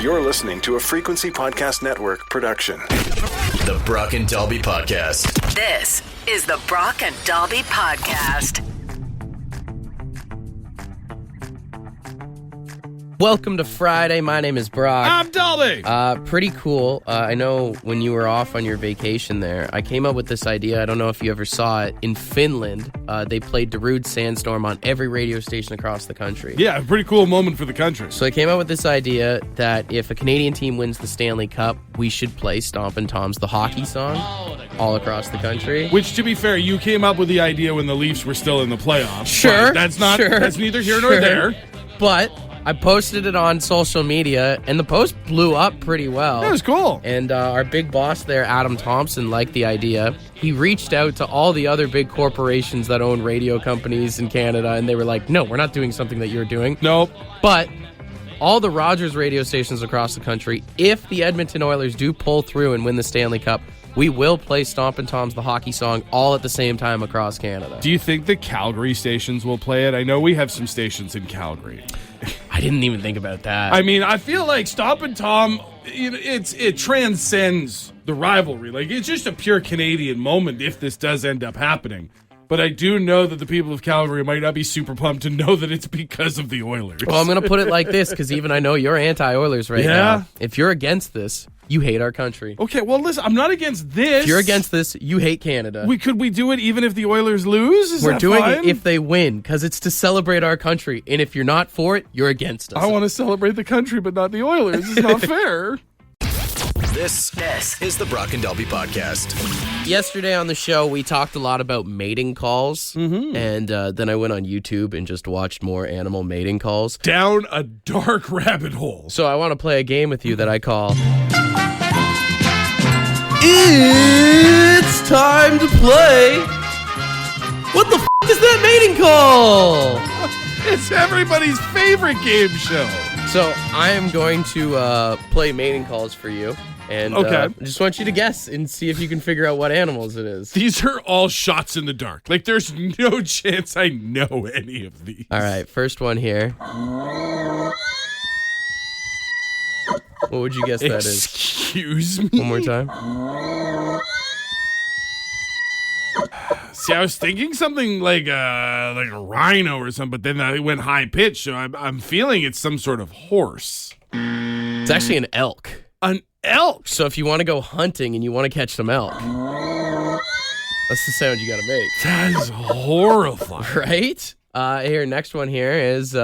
You're listening to a Frequency Podcast Network production. The Brock and Dalby Podcast. This is the Brock and Dalby Podcast. Welcome to Friday. My name is Brock. I'm Dalby. Pretty cool. I know when you were off on your vacation there, I came up with this idea. I don't know if you ever saw it. In Finland, they played Darude Sandstorm on every radio station across the country. Yeah, a pretty cool moment for the country. So I came up with this idea that if a Canadian team wins the Stanley Cup, we should play Stompin' Tom's The Hockey Song all across the country. Which, to be fair, you came up with the idea when the Leafs were still in the playoffs. Sure. That's neither here nor there. But I posted it on social media, and the post blew up pretty well. That was cool. And our big boss there, Adam Thompson, liked the idea. He reached out to all the other big corporations that own radio companies in Canada, and they were like, no, we're not doing something that you're doing. Nope. But all the Rogers radio stations across the country, if the Edmonton Oilers do pull through and win the Stanley Cup, we will play Stompin' Tom's The Hockey Song all at the same time across Canada. Do you think the Calgary stations will play it? I know we have some stations in Calgary. I didn't even think about that. I mean, I feel like Stompin' Tom, it transcends the rivalry. Like, it's just a pure Canadian moment if this does end up happening. But I do know that the people of Calgary might not be super pumped to know that it's because of the Oilers. Well, I'm going to put it like this, because even I know you're anti-Oilers right now. If you're against this, you hate our country. Okay, well, listen, I'm not against this. If you're against this, you hate Canada. Could we do it even if the Oilers lose? We're doing it if they win, because it's to celebrate our country. And if you're not for it, you're against us. I want to celebrate the country, but not the Oilers. It's not fair. This is the Brock and Dalby Podcast. Yesterday on the show, we talked a lot about mating calls. Mm-hmm. And then I went on YouTube and just watched more animal mating calls. Down a dark rabbit hole. So I want to play a game with you that I call... It's time to play. What the f*** is that mating call? It's everybody's favorite game show. So I am going to play mating calls for you. And I just want you to guess and see if you can figure out what animals it is. These are all shots in the dark. Like, there's no chance I know any of these. All right, first one here. What would you guess that is? Excuse me? One more time. See, I was thinking something like a rhino or something, but then I went high pitch, so I'm feeling it's some sort of horse. It's actually an elk. An elk? So if you want to go hunting and you want to catch some elk, that's the sound you got to make. That is horrifying. Right? Here, next one here is...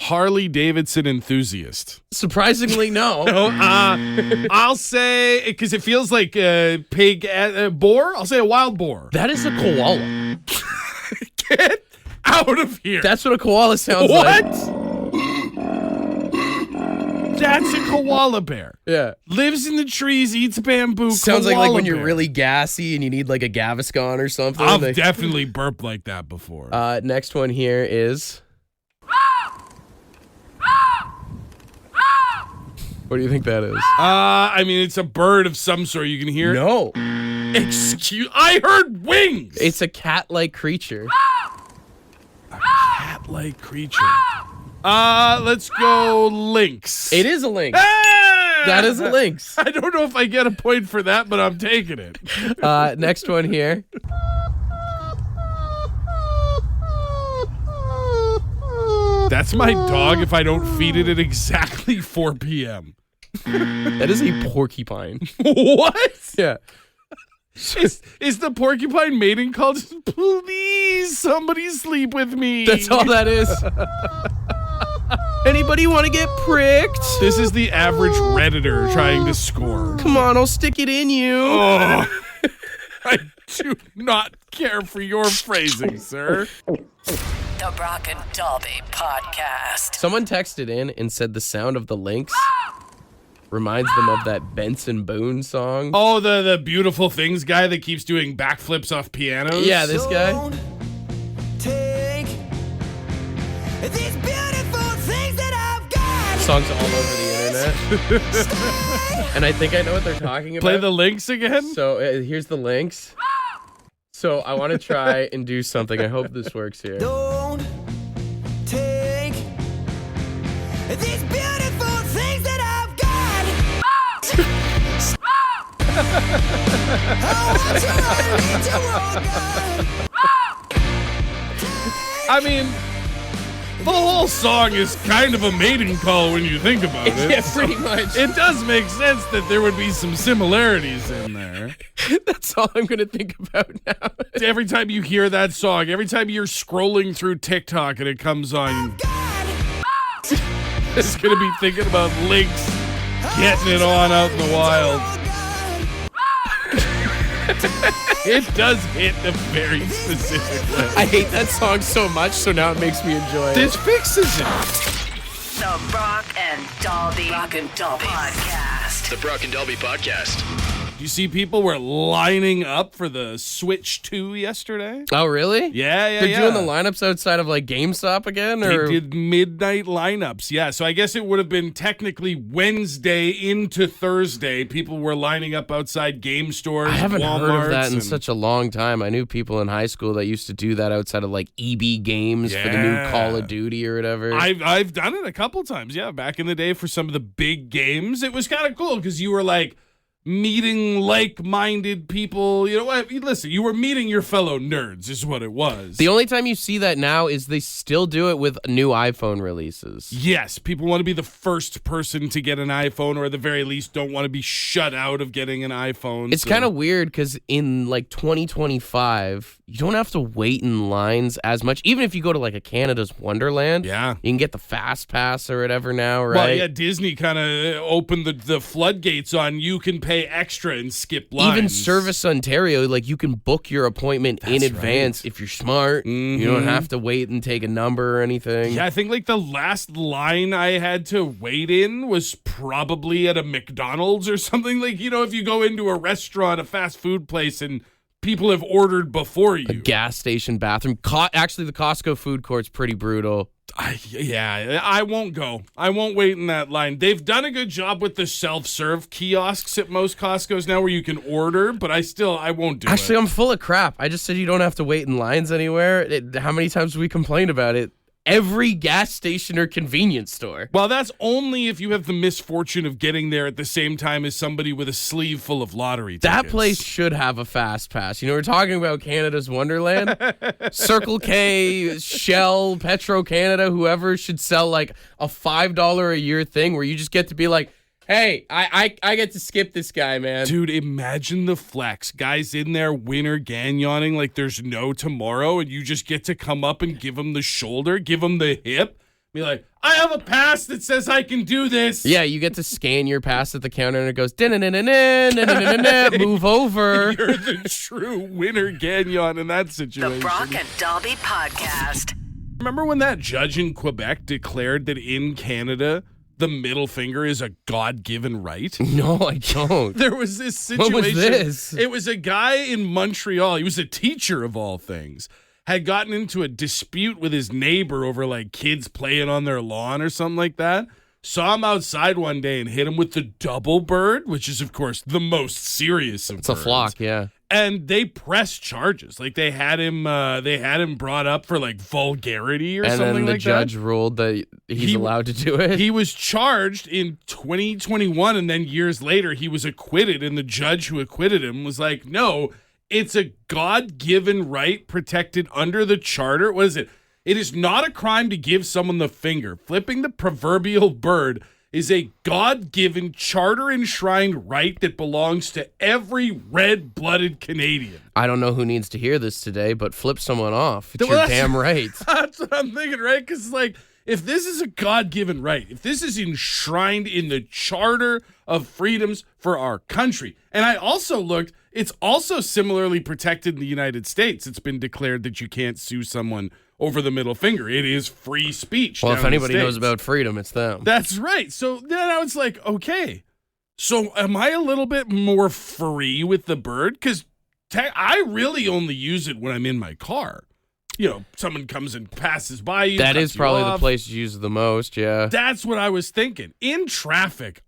Harley Davidson enthusiast. Surprisingly, no. I'll say, because it feels like a pig, boar. I'll say a wild boar. That is a koala. Get out of here. That's what a koala sounds like. What? That's a koala bear. Yeah. Lives in the trees, eats bamboo. Sounds like when you're bear. really gassy and you need like a Gaviscon or something. I've definitely burped like that before. Next one here is... What do you think that is? I mean, it's a bird of some sort. You can hear it. No. I heard wings. It's a cat-like creature. A cat-like creature. Let's go lynx. It is a lynx. Ah! That is a lynx. I don't know if I get a point for that, but I'm taking it. Next one here. That's my dog if I don't feed it at exactly 4 p.m. That is a porcupine. What? Yeah. Is the porcupine mating call just, please, somebody sleep with me? That's all that is. Anybody want to get pricked? This is the average Redditor trying to score. Come on, I'll stick it in you. Oh, I do not care for your phrasing, sir. The Brock and Dalby Podcast. Someone texted in and said the sound of the lynx reminds them of that Benson Boone song. Oh, the Beautiful Things guy that keeps doing backflips off pianos? Yeah, this guy. Take these beautiful things that I've got. Songs all over the internet. And I think I know what they're talking about. Play the lynx again? So here's the lynx. So I want to try and do something. I hope this works here. Don't take these beautiful things that I've got. I want you to I mean, the whole song is kind of a mating call when you think about it. Yeah, pretty much. It does make sense that there would be some similarities in there. That's all I'm going to think about now. Every time you hear that song, every time you're scrolling through TikTok and it comes on, it's going to be thinking about Lynx getting it on out in the wild. It does hit a very specific way. I hate that song so much, so now it makes me enjoy it. This fixes it. The Brock and Dalby Podcast. The Brock and Dalby Podcast. You see, people were lining up for the Switch 2 yesterday. Oh, really? Yeah. They're doing the lineups outside of like GameStop again? They Or did midnight lineups, yeah. So I guess it would have been technically Wednesday into Thursday. People were lining up outside game stores. I haven't heard of Walmarts, that in and- such a long time. I knew people in high school that used to do that outside of like EB Games for the new Yeah. Call of Duty or whatever. I've done it a couple times, yeah. Back in the day for some of the big games, it was kind of cool because you were like meeting like-minded people. You know what? Listen, you were meeting your fellow nerds is what it was. The only time you see that now is they still do it with new iPhone releases. Yes, people want to be the first person to get an iPhone, or at the very least don't want to be shut out of getting an iPhone. It's kind of weird because in like 2025, you don't have to wait in lines as much. Even if you go to like a Canada's Wonderland, Yeah. you can get the Fast Pass or whatever now, right? Well, yeah, Disney kind of opened the floodgates on you can pay extra and skip lines. Even Service Ontario, like you can book your appointment in That's advance right. if you're smart. You don't have to wait and take a number or anything. Yeah, I think like the last line I had to wait in was probably at a McDonald's or something. Like, you know, if you go into a restaurant, a fast food place, and people have ordered before you. Gas station bathroom. Actually, the Costco food court's pretty brutal. I won't go. I won't wait in that line. They've done a good job with the self-serve kiosks at most Costco's now where you can order, but I won't do Actually, it. I'm full of crap. I just said you don't have to wait in lines anywhere. How many times have we complained about it? Every gas station or convenience store. Well, that's only if you have the misfortune of getting there at the same time as somebody with a sleeve full of lottery tickets. That place should have a fast pass. You know, we're talking about Canada's Wonderland. Circle K, Shell, Petro Canada, whoever should sell like a $5 a year thing where you just get to be like, hey, I get to skip this guy, man. Dude, imagine the flex. Guys in there winter ganyoning like there's no tomorrow, and you just get to come up and give them the shoulder, give them the hip. Be like, I have a pass that says I can do this. Yeah, you get to scan your pass at the counter and it goes, "Da-na-na-na-na, move over. You're the true winner ganyon in that The situation. Brock and Dalby Podcast. Remember when that judge in Quebec declared that in Canada, the middle finger is a God-given right? No, I don't. There was this situation. What was this? It was a guy in Montreal. He was a teacher of all things. Had gotten into a dispute with his neighbor over like kids playing on their lawn or something like that. Saw him outside one day and hit him with the double bird, which is of course the most serious of It's a birds. flock, yeah. And they pressed charges. Like they had him brought up for like vulgarity or And something then the like judge that. ruled that he's He- allowed to do it. He was charged in 2021, and then years later he was acquitted, and the judge who acquitted him was like, no, it's a God-given right protected under the charter. What is it? It is not a crime to give someone the finger. Flipping the proverbial bird is a God-given, charter-enshrined right that belongs to every red-blooded Canadian. I don't know who needs to hear this today, but flip someone off. It's Well, your that's- damn right. That's what I'm thinking, right? Because, like, if this is a God-given right, if this is enshrined in the Charter of Freedoms for our country, and I also looked, it's also similarly protected in the United States. It's been declared that you can't sue someone over the middle finger. It is free speech. Well, down if in the anybody knows States. about freedom, it's them. That's right. So then I was like, okay, so am I a little bit more free with the bird? Because I really only use it when I'm in my car. You know, someone comes and passes by you. That cuts is you probably the off. place you use it the most, yeah. That's what I was thinking. In traffic,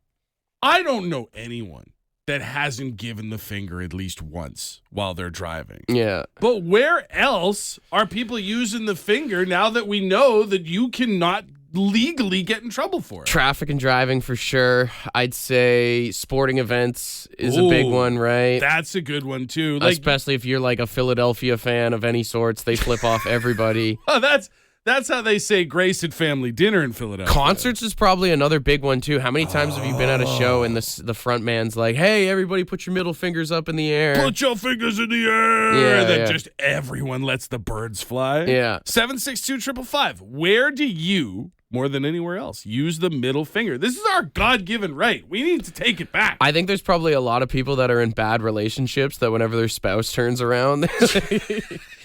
I don't know anyone that hasn't given the finger at least once while they're driving. Yeah. But where else are people using the finger now that we know that you cannot legally get in trouble for it? Traffic and driving for sure. I'd say sporting events is a big one, right? That's a good one too. Like, especially if you're like a Philadelphia fan of any sorts, they flip off everybody. oh, that's how they say grace at family dinner in Philadelphia. Concerts is probably another big one too. How many times have you been at a show and the front man's like, "Hey, everybody, put your middle fingers up in the air. Put your fingers in the air." Yeah, and then yeah. just everyone lets the birds fly. Yeah. 762-555. Where do you, more than anywhere else, use the middle finger? This is our God-given right. We need to take it back. I think there's probably a lot of people that are in bad relationships that whenever their spouse turns around,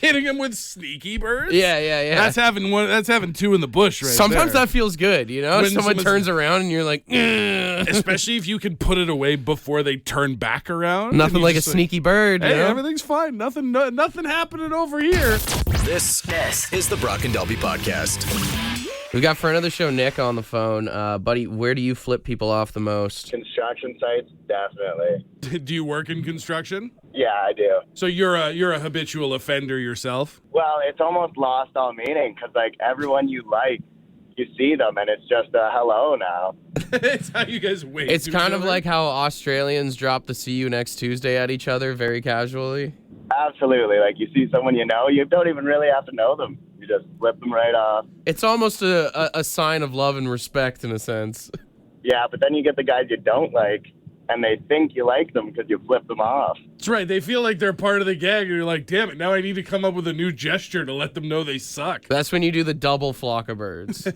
Hitting him with sneaky birds. yeah. That's having one. That's having two in the bush right Sometimes there. that feels good, you know? When Someone someone's- turns around and you're like, "Ugh." Especially if you can put it away before they turn back around. Nothing And you like a just sneaky bird, you Hey, know? everything's fine. Nothing happening over here. This is the Brock and Dalby Podcast. We got for another show Nick on the phone. Buddy, where do you flip people off the most? Construction sites, definitely. Do you work in construction? Yeah, I do. So you're a habitual offender yourself? Well, it's almost lost all meaning because, like, everyone you like, you see them, and it's just a hello now. It's how you guys wait. It's to kind each of other? like how Australians drop the "see you next Tuesday" at each other very casually. Absolutely. Like, you see someone you know, you don't even really have to know them. You just flip them right off. It's almost a sign of love and respect in a sense. Yeah, but then you get the guys you don't like, and they think you like them because you flip them off. That's right. They feel like they're part of the gang, and you're like, damn it, now I need to come up with a new gesture to let them know they suck. That's when you do the double flock of birds.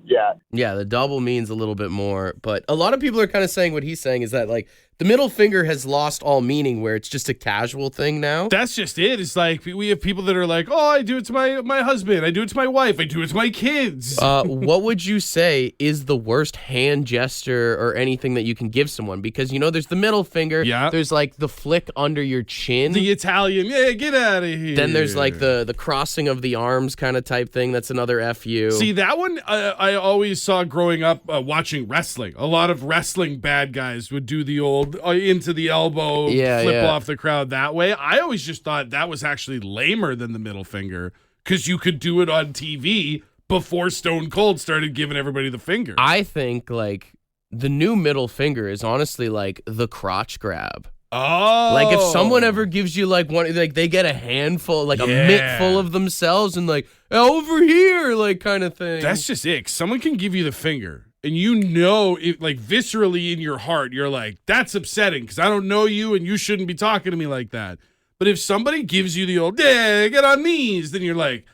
Yeah. Yeah, the double means a little bit more. But a lot of people are kind of saying what he's saying is that, like, the middle finger has lost all meaning where it's just a casual thing now. That's just it. It's like we have people that are like, oh, I do it to my husband. I do it to my wife. I do it to my kids. What would you say is the worst hand gesture or anything that you can give someone? Because, you know, there's the middle finger. Yeah. There's, like, the flick under your chin. The Italian, yeah, get out of here. Then there's, like, the crossing of the arms kind of type thing. That's another F-U. See, that one I always saw growing up watching wrestling. A lot of wrestling bad guys would do the old into the elbow, flip off the crowd that way. I always just thought that was actually lamer than the middle finger because you could do it on TV before Stone Cold started giving everybody the finger. I think, like, the new middle finger is honestly, like, the crotch grab. Oh. Like, if someone ever gives you, like, one, like, they get a handful, like, a mitt full of themselves and, like, over here, like, kind of thing. That's just it. Someone can give you the finger, and you know, it, like, viscerally in your heart, you're like, that's upsetting because I don't know you and you shouldn't be talking to me like that. But if somebody gives you the old, yeah, get on knees, then you're like,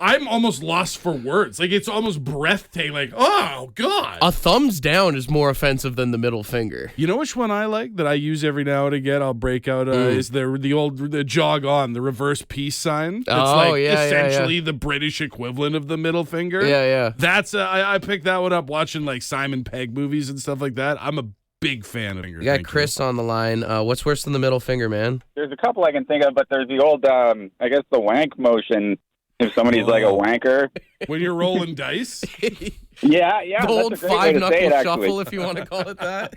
I'm almost lost for words. Like, it's almost breathtaking. Like, oh, God. A thumbs down is more offensive than the middle finger. You know which one I like that I use every now and again? I'll break out is the jog on, the reverse peace sign. It's essentially the British equivalent of the middle finger. Yeah. That's I picked that one up watching like Simon Pegg movies and stuff like that. I'm a big fan of finger. You got Chris on the line. What's worse than the middle finger, man? There's a couple I can think of, but there's the old, I guess the wank motion. If somebody's like a wanker. When you're rolling dice? Yeah. The old that's a great way to say five-knuckle it, shuffle, actually. if you want to call it that.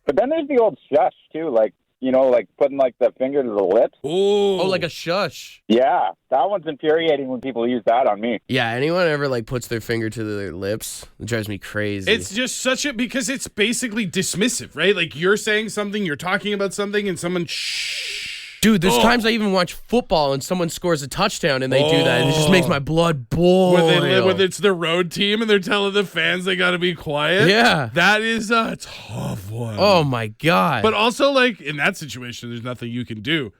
But then there's the old shush, too, like, you know, like putting like the finger to the lips. Oh, like a shush. Yeah, that one's infuriating when people use that on me. Yeah, anyone ever like puts their finger to their lips? It drives me crazy. It's just because it's basically dismissive, right? Like you're saying something, you're talking about something, and someone shh. Dude, there's times I even watch football and someone scores a touchdown and they do that, and it just makes my blood boil. When it's the road team and they're telling the fans they got to be quiet. Yeah. That is a tough one. Oh, my God. But also, like, in that situation, there's nothing you can do.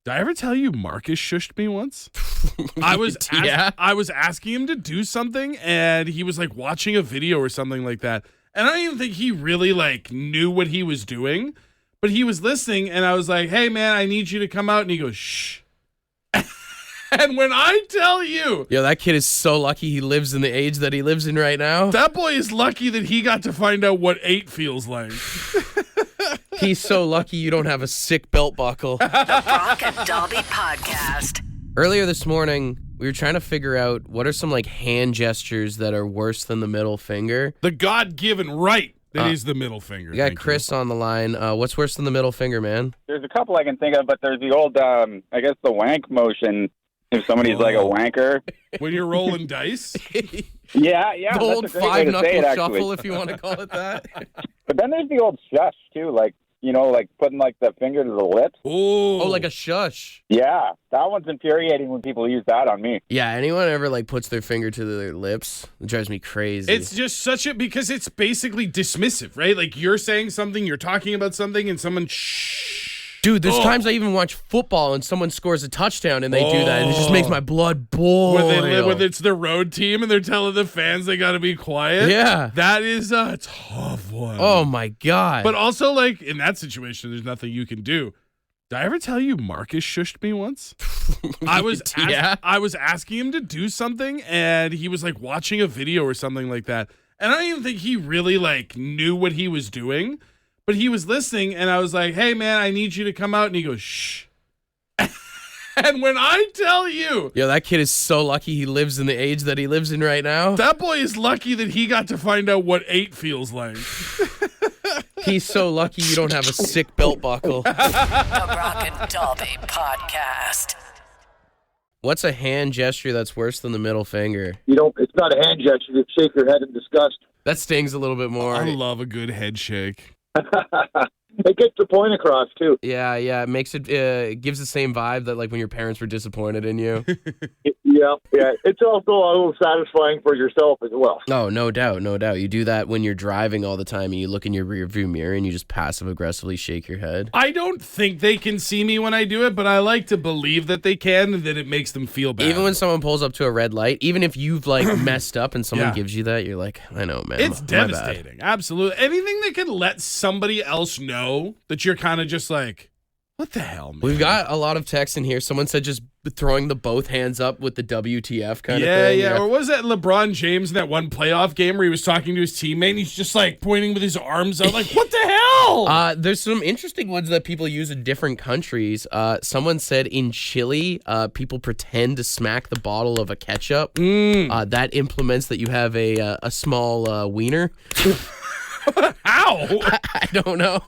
Did I ever tell you Marcus shushed me once? I was asking him to do something, and he was, like, watching a video or something like that. And I don't even think he really, like, knew what he was doing. But he was listening, and I was like, hey, man, I need you to come out. And he goes, shh. And when I tell you. Yo, that kid is so lucky he lives in the age that he lives in right now. That boy is lucky that he got to find out what 8 feels like. He's so lucky you don't have a sick belt buckle. The Brock and Dalby Podcast. Earlier this morning, we were trying to figure out what are some like hand gestures that are worse than the middle finger. The God-given right That is the middle finger. You got Thank Chris on the line. What's worse than the middle finger, man? There's a couple I can think of, but there's the old, I guess the wank motion. If somebody's like a wanker. When you're rolling dice? Yeah. The that's old a great way to say five-knuckle it, shuffle, actually. if you want to call it that. But then there's the old shush, too, like, like putting like the finger to the lips. Oh, like a shush. Yeah, that one's infuriating when people use that on me. Yeah, anyone ever like puts their finger to their lips? It drives me crazy. It's just because it's basically dismissive, right? Like you're saying something, you're talking about something, and someone shh. Dude, there's times I even watch football and someone scores a touchdown and they do that, and it just makes my blood boil. When it's the road team and they're telling the fans they got to be quiet. Yeah. That is a tough one. Oh, my God. But also, like, in that situation, there's nothing you can do. Did I ever tell you Marcus shushed me once? I was asking him to do something, and he was, like, watching a video or something like that. And I don't even think he really, like, knew what he was doing. But he was listening, and I was like, hey, man, I need you to come out. And he goes, shh. And when I tell you. Yo, that kid is so lucky he lives in the age that he lives in right now. That boy is lucky that he got to find out what 8 feels like. He's so lucky you don't have a sick belt buckle. The Brock and Dalby Podcast. What's a hand gesture that's worse than the middle finger? It's not a hand gesture. You shake your head in disgust. That stings a little bit more. I love a good head shake. It gets the point across, too. Yeah. It makes it gives the same vibe that like when your parents were disappointed in you. Yeah. It's also a little satisfying for yourself as well. Oh, no doubt. You do that when you're driving all the time and you look in your rearview mirror and you just passive-aggressively shake your head. I don't think they can see me when I do it, but I like to believe that they can and that it makes them feel bad. Even when someone pulls up to a red light, even if you've like messed up and someone gives you that, you're like, I know, man. It's my devastating. bad. Absolutely. Anything that can let somebody else know that you're kind of just like, what the hell, man? We've got a lot of text in here. Someone said just throwing the both hands up with the WTF kind of thing. Yeah. Or was that LeBron James in that one playoff game where he was talking to his teammate and he's just like pointing with his arms out like, what the hell? There's some interesting ones that people use in different countries. Someone said in Chile, people pretend to smack the bottle of a ketchup. That implements that you have a small wiener. How? I don't know.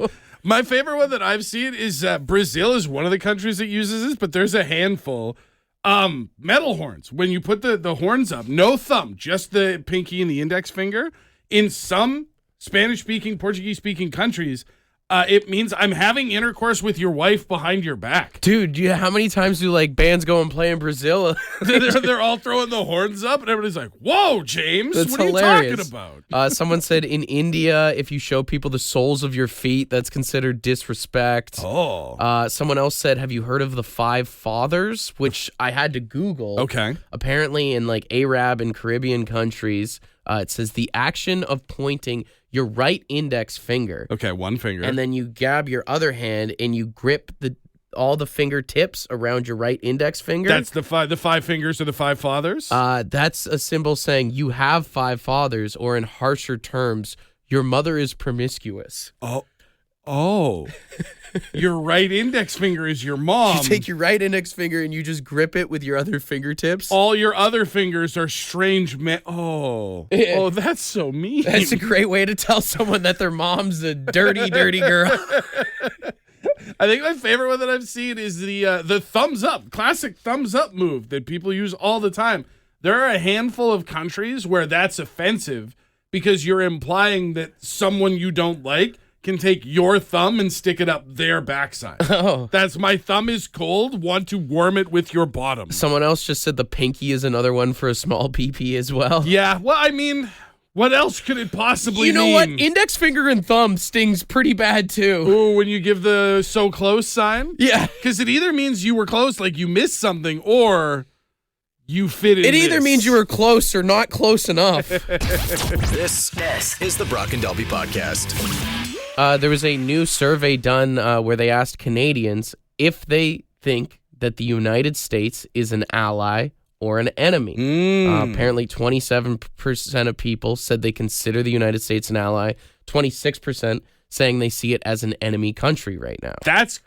My favorite one that I've seen is Brazil is one of the countries that uses this, but there's a handful. Metal horns. When you put the horns up, no thumb, just the pinky and the index finger. In some Spanish-speaking, Portuguese-speaking countries, it means I'm having intercourse with your wife behind your back. Dude, how many times do like bands go and play in Brazil? they're all throwing the horns up, and everybody's like, "Whoa, James, That's what hilarious. are you talking about?" Someone said in India, if you show people the soles of your feet, that's considered disrespect. Oh. Someone else said, have you heard of the 5 fathers? Which I had to Google. Okay. Apparently in like Arab and Caribbean countries, it says the action of pointing your right index finger. Okay, one finger. And then you grab your other hand and you grip all the fingertips around your right index finger. That's the 5 fingers of the 5 fathers? That's a symbol saying you have 5 fathers, or in harsher terms, your mother is promiscuous. Oh. Your right index finger is your mom. You take your right index finger and you just grip it with your other fingertips. All your other fingers are strange men. Oh, that's so mean. That's a great way to tell someone that their mom's a dirty, dirty girl. I think my favorite one that I've seen is the thumbs up, classic thumbs up move that people use all the time. There are a handful of countries where that's offensive because you're implying that someone you don't like can take your thumb and stick it up their backside. Oh. That's my thumb is cold, want to warm it with your bottom. Someone else just said the pinky is another one for a small PP as well. Yeah, well, I mean, what else could it possibly mean? You know what? Index finger and thumb stings pretty bad too. Ooh, when you give the so close sign? Yeah. Because it either means you were close, like you missed something, or you fit in. It either means you were close or not close enough. This is the Brock and Dalby Podcast. There was a new survey done where they asked Canadians if they think that the United States is an ally or an enemy. Apparently 27% of people said they consider the United States an ally, 26% saying they see it as an enemy country right now. That's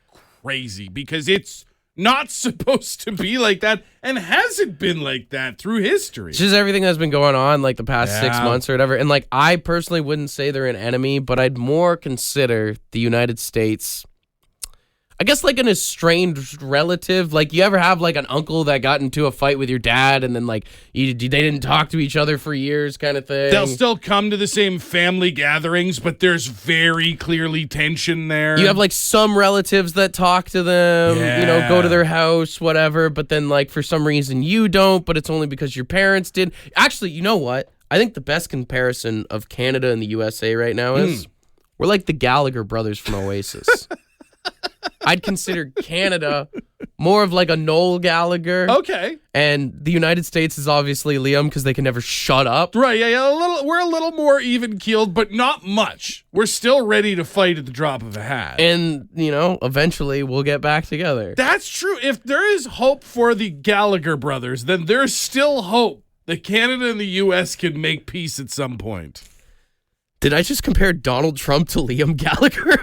crazy because it's not supposed to be like that and hasn't been like that through history. It's just everything that's been going on like the past 6 Yeah. months or whatever. And like I personally wouldn't say they're an enemy, but I'd more consider the United States, I guess, like an estranged relative. Like, you ever have like an uncle that got into a fight with your dad and then like they didn't talk to each other for years kind of thing? They'll still come to the same family gatherings, but there's very clearly tension there. You have like some relatives that talk to them, go to their house, whatever, but then like for some reason you don't, but it's only because your parents did. Actually, you know what? I think the best comparison of Canada and the USA right now is we're like the Gallagher brothers from Oasis. I'd consider Canada more of like a Noel Gallagher. Okay. And the United States is obviously Liam because they can never shut up. Right, yeah, we're a little more even-keeled, but not much. We're still ready to fight at the drop of a hat. And, eventually we'll get back together. That's true. If there is hope for the Gallagher brothers, then there's still hope that Canada and the U.S. can make peace at some point. Did I just compare Donald Trump to Liam Gallagher?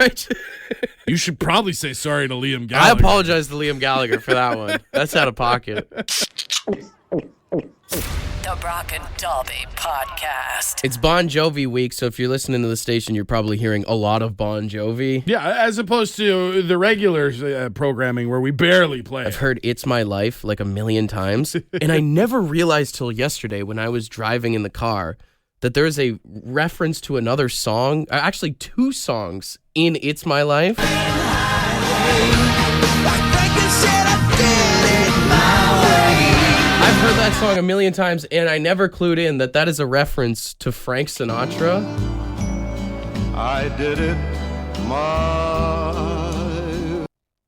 You should probably say sorry to Liam Gallagher. I apologize to Liam Gallagher for that one. That's out of pocket. The Brock and Dalby Podcast. It's Bon Jovi week, so if you're listening to the station, you're probably hearing a lot of Bon Jovi. Yeah, as opposed to the regular programming where we barely play. I've heard It's My Life like a million times, and I never realized till yesterday when I was driving in the car that there's a reference to another song, actually 2 songs in It's My Life. I've heard that song a million times, and I never clued in that that is a reference to Frank Sinatra. I did it my...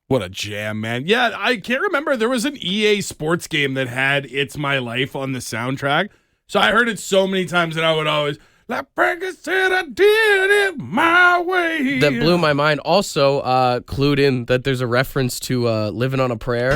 What a jam, man. Yeah, I can't remember. There was an EA sports game that had It's My Life on the soundtrack. So I heard it so many times that I would always, like Frank said, I did it my way. That blew my mind. Also, clued in that there's a reference to Living on a Prayer.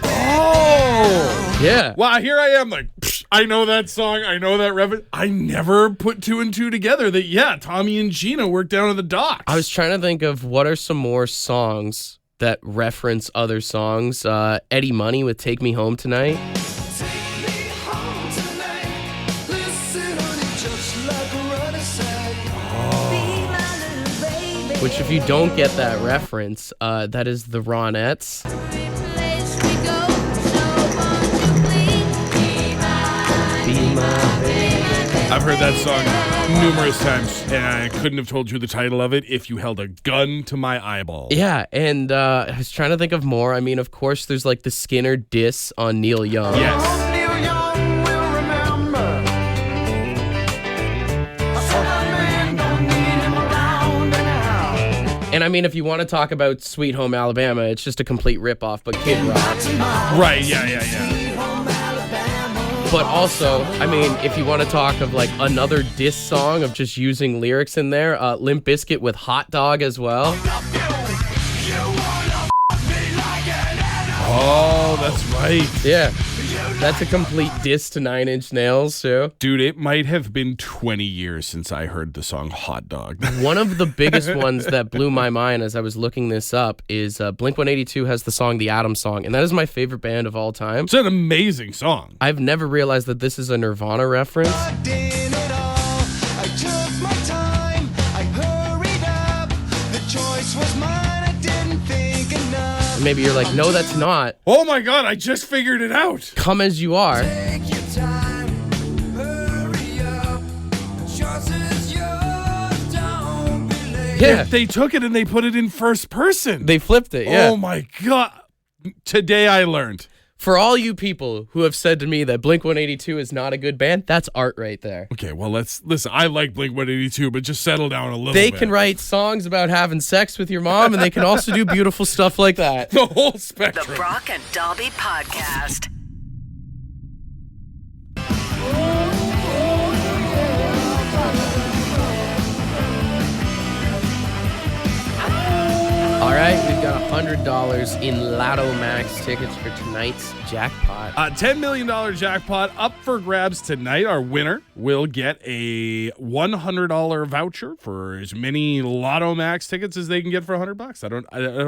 Oh! Yeah. Wow, here I am like, I know that song. I know that reference. I never put 2 and 2 together that, yeah, Tommy and Gina worked down at the docks. I was trying to think of what are some more songs that reference other songs. Eddie Money with Take Me Home Tonight. Which, if you don't get that reference, that is the Ronettes. I've heard that song numerous times, and I couldn't have told you the title of it if you held a gun to my eyeball. Yeah, and I was trying to think of more. I mean, of course, there's like the Skinner diss on Neil Young. Yes. And I mean, if you want to talk about Sweet Home Alabama, it's just a complete ripoff, but Kid Rock. Right, yeah. But also, I mean, if you want to talk of like another diss song of just using lyrics in there, Limp Bizkit with Hot Dog as well. Oh, that's right. Yeah. That's a complete diss to Nine Inch Nails, too. Dude, it might have been 20 years since I heard the song Hot Dog. One of the biggest ones that blew my mind as I was looking this up is Blink-182 has the song The Atom Song, and that is my favorite band of all time. It's an amazing song. I've never realized that this is a Nirvana reference. Maybe you're like, no, that's not. Oh my God, I just figured it out. Come As You Are. Take your time, hurry up. The choice is yours, don't be late. Yeah. They took it and they put it in first person. They flipped it, yeah. Oh my God. Today I learned. For all you people who have said to me that Blink-182 is not a good band, that's art right there. Okay, well, listen. I like Blink-182, but just settle down a little They bit. can write songs about having sex with your mom, and they can also do beautiful stuff like that. The whole The spectrum. Brock and Dalby Podcast. All right, we've got $100 in Lotto Max tickets for tonight's jackpot. $10 million jackpot up for grabs tonight. Our winner will get a $100 voucher for as many Lotto Max tickets as they can get for $100. I don't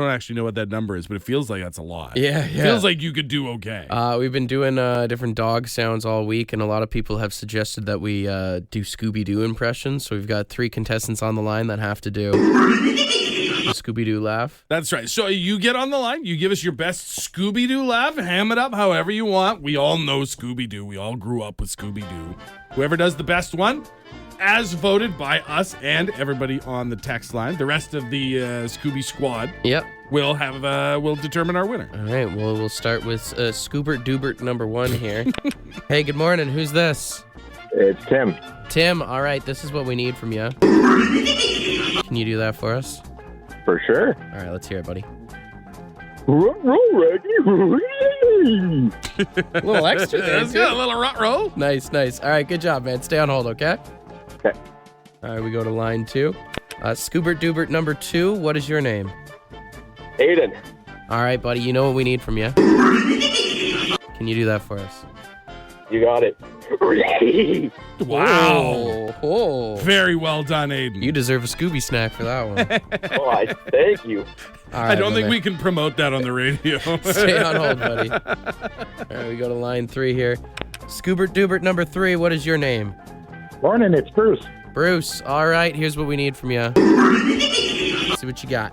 actually know what that number is, but it feels like that's a lot. Yeah. Feels like you could do okay. We've been doing different dog sounds all week, and a lot of people have suggested that we do Scooby-Doo impressions. So we've got 3 contestants on the line that have to do the Scooby-Doo laugh. That's right. So you get on the line, you give us your best Scooby-Doo laugh, ham it up however you want. We all know Scooby-Doo. We all grew up with Scooby-Doo. Whoever does the best one, as voted by us and everybody on the text line, the rest of the Scooby squad. Yep. We'll determine our winner. All right. Well, we'll start with Scoobert Doobert number 1 here. Hey, good morning. Who's this? It's Tim. Tim. All right. This is what we need from you. Can you do that for us? For sure. All right. Let's hear it, buddy. A little extra there. Let's get a little rut roll. Nice. All right. Good job, man. Stay on hold, okay? Okay. All right. We go to line 2. Scoobert Doobert number 2. What is your name? Aiden. All right, buddy. You know what we need from you. Can you do that for us? You got it. Wow. Oh. Very well done, Aiden. You deserve a Scooby snack for that one. Oh, I thank you. All right, I don't my think man. we can promote that on the radio. Stay on hold, buddy. All right, we go to line 3 here. Scoobert Doobert number 3. What is your name? Morning, it's Bruce. Bruce. All right, here's what we need from you. Let's see what you got.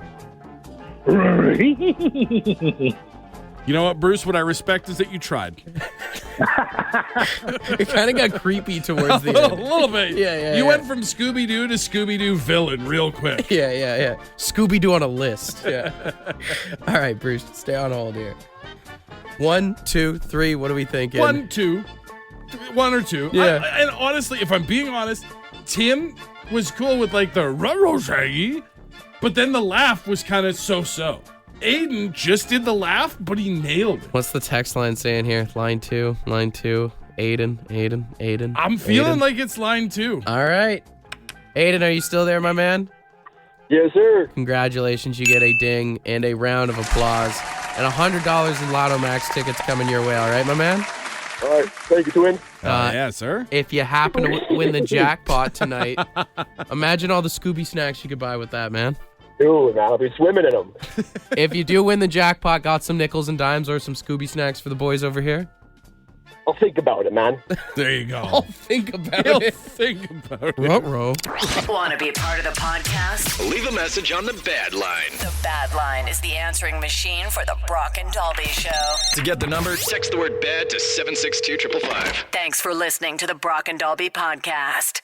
You know what, Bruce? What I respect is that you tried. It kind of got creepy towards the A end. little bit. Yeah. You went from Scooby-Doo to Scooby-Doo villain real quick. Yeah. Scooby-Doo on a list. Yeah. All right, Bruce, stay on hold here. 1, 2, 3. What are we thinking? 1, 2. 1 or 2. Yeah. And honestly, if I'm being honest, Tim was cool with like the ruh-roh shaggy, but then the laugh was kind of so-so. Aiden just did the laugh, but he nailed it. What's the text line saying here? Line 2. Aiden. I'm feeling Aiden. like it's line 2. All right. Aiden, are you still there, my man? Yes, sir. Congratulations. You get a ding and a round of applause and $100 in Lotto Max tickets coming your way. All right, my man? All right. Thank you, Twin. Yeah, sir. If you happen to win the jackpot tonight, imagine all the Scooby snacks you could buy with that, man. Dude, man, I'll be swimming in them. If you do win the jackpot, got some nickels and dimes or some Scooby snacks for the boys over here? I'll think about it, man. There you go. I'll think about He'll it. think about it. Ruh-roh. Want to be a part of the podcast? Leave a message on the Bad Line. The Bad Line is the answering machine for the Brock and Dalby Show. To get the number, text the word BAD to 762-555. Thanks for listening to the Brock and Dalby podcast.